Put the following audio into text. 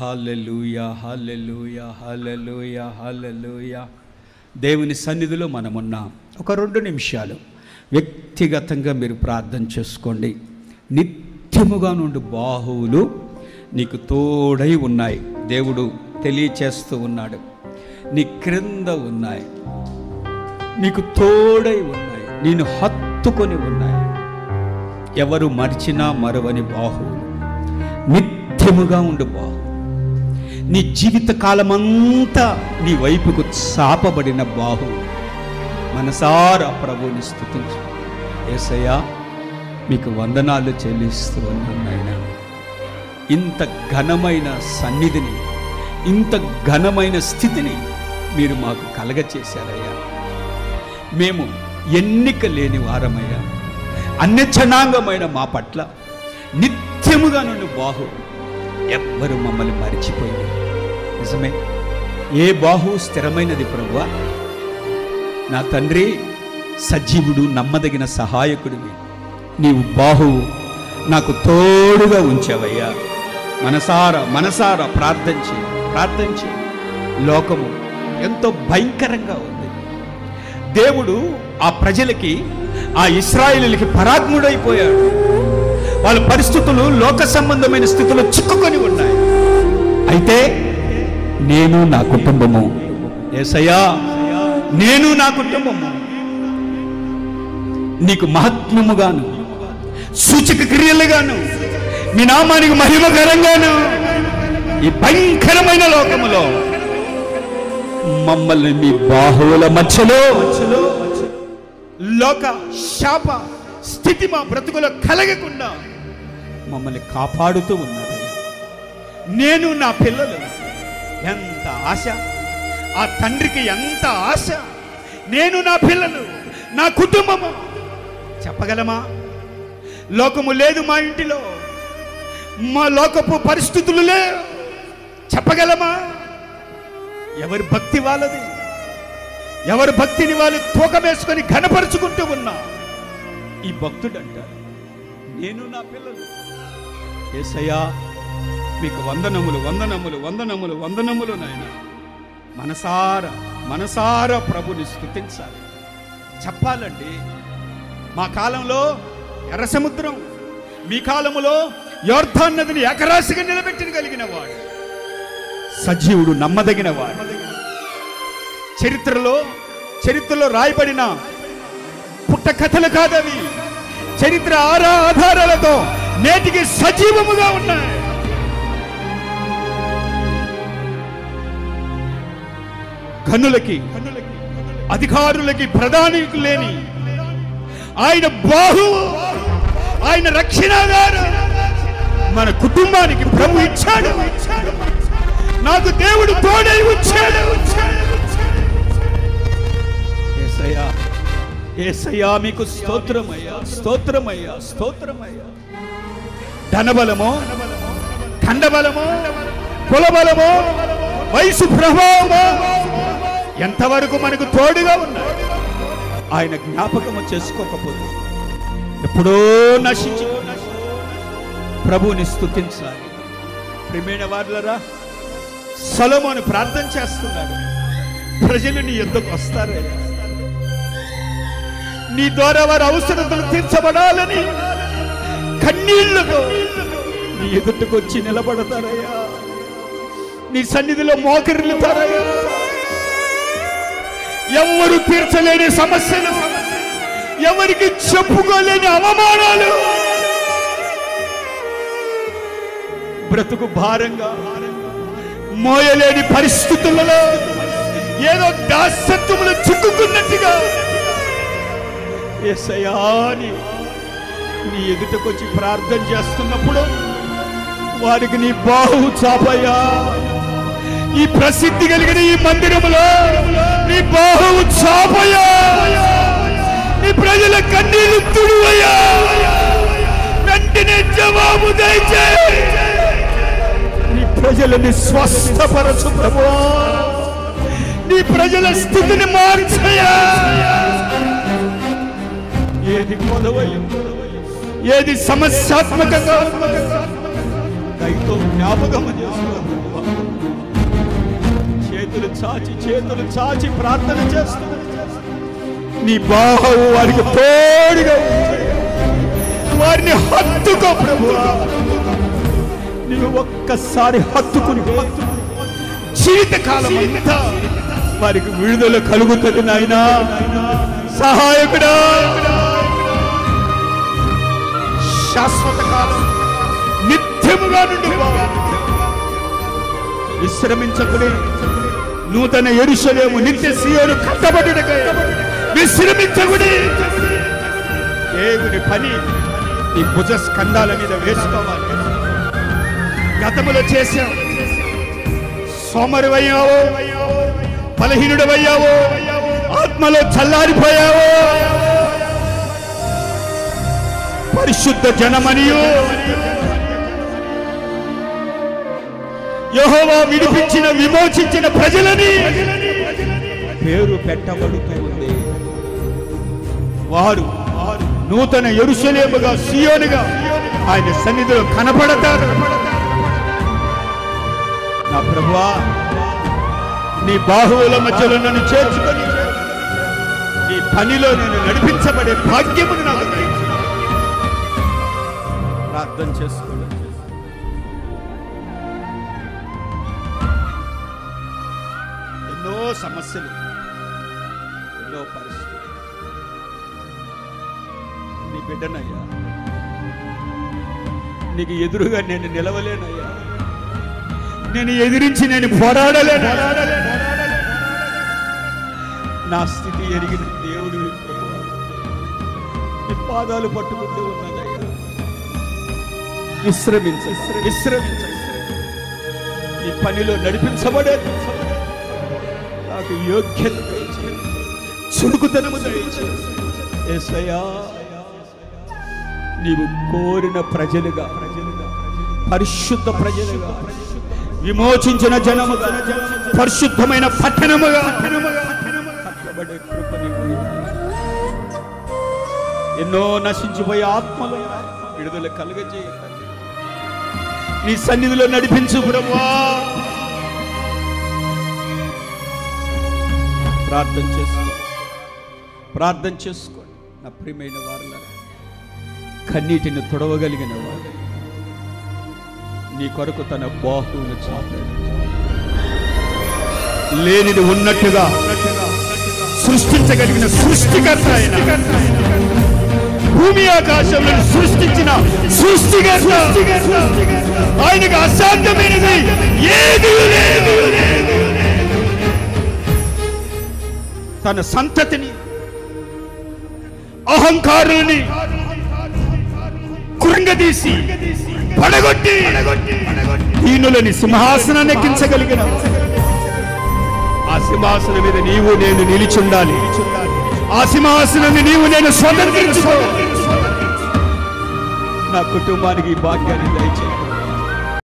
హల్లెలూయా, హల్లెలూయా, హల్లెలూయా, హల్లెలూయా. దేవుని సన్నిధిలో మనమున్నాం. ఒక 2 నిమిషాలు వ్యక్తిగతంగా మీరు ప్రార్థన చేసుకోండి. నిత్యముగా నుండి బాహువులు నీకు తోడై ఉన్నాయి. దేవుడు తెలియచేస్తూ ఉన్నాడు. నీ క్రింద ఉన్నాయి, నీకు తోడై ఉన్నాయి, నేను హత్తుకొని ఉన్నాయి. ఎవరు మరిచినా మరువని బాహువులు, నిత్యముగా ఉండు బాహు, నీ జీవిత కాలమంతా నీ వైపుకు చాపబడిన బాహు. మనసారా ప్రభువుని స్తుతించు. యేసయ్యా, మీకు వందనాలు చెల్లిస్తూ ఉన్నాయన. ఇంత ఘనమైన సన్నిధిని, ఇంత ఘనమైన స్థితిని మీరు మాకు కలగచేశారయ్యా. మేము ఎన్నిక లేని వారమయ్యా. అన్యజనాంగమైన మా పట్ల నిత్యముగా నుండి బాహు, ఎవ్వరు మమ్మల్ని మరిచిపోయింది. నిజమే, ఏ బాహు స్థిరమైనది ప్రభువా? నా తండ్రి, సజీవుడు, నమ్మదగిన సహాయకుడివి. నీవు బాహువు నాకు తోడుగా ఉంచావయ్యా. మనసారా ప్రార్థించి. లోకము ఎంతో భయంకరంగా ఉంది. దేవుడు ఆ ప్రజలకి, ఆ ఇశ్రాయేలులకి పరాగ్ముడైపోయాడు. వాళ్ళ పరిస్థితులు లోక సంబంధమైన స్థితిలో చిక్కుకొని ఉన్నాయి. అయితే నేను నా కుటుంబము, యేసయ్యా, నేను నా కుటుంబము నీకు మహత్మముగాను, సూచక క్రియలుగాను, మీ నామానికి మహిమకరంగాను ఈ భయంకరమైన లోకములో మమ్మల్ని మీ బాహువుల మధ్యలో లోక శాప స్థితి మా బ్రతుకులో కలగకుండా మమ్మల్ని కాపాడుతూ ఉన్నారు. నేను నా పిల్లలు, ఎంత ఆశ! ఆ తండ్రికి ఎంత ఆశ! నేను నా పిల్లలు, నా కుటుంబము. చెప్పగలమా? లోకము లేదు మా ఇంటిలో, మా లోకపు పరిస్థితులు లేవు. చెప్పగలమా? ఎవరి భక్తి వాళ్ళది, ఎవరి భక్తిని వాళ్ళు తూకం వేసుకొని ఘనపరుచుకుంటూ ఉన్నా. ఈ భక్తుడు అంటాడు, నేను నా పిల్లలు. యేసయ్యా, మీకు వందనములు నాయన. మనసారా ప్రభుని స్తుతించాలి, చెప్పాలండి. మా కాలంలో ఎర్ర సముద్రం, మీ కాలములో యోర్దాను నదిని ఏకరాశిగా నిలబెట్టగలిగిన వాడు, సజీవుడు, నమ్మదగిన వాడు. చరిత్రలో రాయబడిన పుట్ట కథలు కాదవి. చరిత్ర ఆధారాలతో నేటికి సజీవముగా ఉన్నాయి. ఘనులకి, అధికారులకి, ప్రధానికి లేని ఆయన బాహువు, ఆయన రక్షణగారు మన కుటుంబానికి ప్రభు ఇచ్చాడు. నాకు దేవుడు తోడై వచ్చాడు. యేసయ్యా, మీకు స్తోత్రమయ్యా. ధనబలమో, ఖండబలమో, కులబలమో, వయసు ప్రభావమో ఎంతవరకు మనకు తోడుగా ఉన్నాయి. ఆయన జ్ఞాపకము చేసుకోకపోతే ఎప్పుడో నశించి ప్రభువుని స్తుతించాలి. ప్రియమైన వారులారా, సొలొమోను ప్రార్థన చేస్తున్నాడు. ప్రజలు నీ యొద్దకు వస్తారయ్యా, నీ ద్వారా వారి అవసరతలు తీర్చబడాలని కన్నీళ్లతో నీ ఎదుటకు వచ్చి నిలబడతారయ్యా. నీ సన్నిధిలో మోకరిల్లుతారయ్యా. ఎవరు తీర్చలేని సమస్యలు, ఎవరికి చెప్పుకోలేని అవమానాలు, బ్రతుకు భారంగా మోయలేని పరిస్థితులలో ఏదో దాసత్వములు చిక్కుకున్నట్టుగా యేసయ్యా నీ ఎదుటకొచ్చి ప్రార్థన చేస్తున్నప్పుడు వారికి నీ బాహు చాపయ్యా. ఈ ప్రసిద్ధి కలిగిన ఈ మందిరములో నీ బాహువు చాపయ్యా. నీ ప్రజల కన్నీళ్లు తుడువయ్యా. వెంటనే జవాబు దయచేయి. నీ ప్రజలని స్వస్థపరచు ప్రభువా. నీ ప్రజల స్థితిని మార్చయ్యా. ఏది కొదవయ్యో, ఏది సమస్యాత్మకంగా దయతో జ్ఞాపకం చేసుకో. చేతులు చాచి ప్రార్థన చేస్తూ నీ బాహువు వారికి తోడుగా వారిని హత్తుకో ప్రభువా. నీవు ఒక్కసారి హత్తుకుని జీవితకాలం అంతా వారికి విడుదల కలుగుతుంది నాయనా. సహాయకుడా, శాశ్వత కాలం నిత్యముగా నుండి విశ్రమించకుని నూతన యెరూషలేము నిత్య సీయోను కట్టబడుటకై విశ్రమించకుని. దేవుని పని నీ భుజ స్కంధాల మీద వేసుకోవాలి. గతములో చేశావు, సోమరివయ్యావో, బలహీనుడవయ్యావో, ఆత్మలో చల్లారిపోయావో, పరిశుద్ధ జనమనియు యెహోవా విడిపించిన విమోచించిన ప్రజలని పేరు పెట్టబడుతుంది. వారు నూతన యెరూషలేముగా సీయోనుగా ఆయన సన్నిధిలో కనపడతారు. నా ప్రభువా, నీ బాహువుల మధ్యలో నన్ను చేర్చుకొని నీ పనిలో నేను నడిపించబడే భాగ్యమును నాకు దయచేయి. ప్రార్థన చేసుకోండి. ఎన్నో సమస్యలు, ఎన్నో పరిస్థితులు. నీ బిడ్డనయ్యా, నీకు ఎదురుగా నేను నిలవలేనయ్యా. నేను ఎదిరించి నేను పోరాడలేను. నా స్థితి ఎరిగిన దేవుడు నీ పాదాలు పట్టుకుంటూ ఉన్నదయ్యా. విశ్రమించ నీ పనిలో నడిపించబడే నాకు యోగ్యత దయచేయి, చురుకుతనము దయచేయి. యేసయ్యా, నీవు కోరిన ప్రజలుగా, పరిశుద్ధ ప్రజలుగా, విమోచించిన జనముగా, పరిశుద్ధమైన పట్టణముగా కట్టబడే కృప నీకు. ఎన్నో నశించిపోయే ఆత్మలు విడుదల కలుగజేయ. నీ సన్నిధిలో నడిపించు ప్రభువా. ప్రార్థన చేసుకోండి. నా ప్రియమైన వారులారా, కన్నీటిని తొడవగలిగిన వారు నీ కొరకు తన బాహువును చాపాడు. లేనిది ఉన్నట్టుగా సృష్టించగలిగిన సృష్టికర్త ఆయన, భూమి ఆకాశములను సృష్టించిన సృష్టికర్త ఆయనకు అసాధ్యమైనది ఏదీ లేదు. తన సంతతిని, అహంకారులని కృంగదీసి పడగొట్టి దీనులని సింహాసనాన్ని ఎక్కించగలిగిన ఆ సింహాసనం మీద నీవు నేను నిలిచుండాలి. ఆ సింహాసనాన్ని నీవు నేను స్వతంత్రించుకో. నా కుటుంబానికి ఈ భాగ్యాన్ని దయచేయి.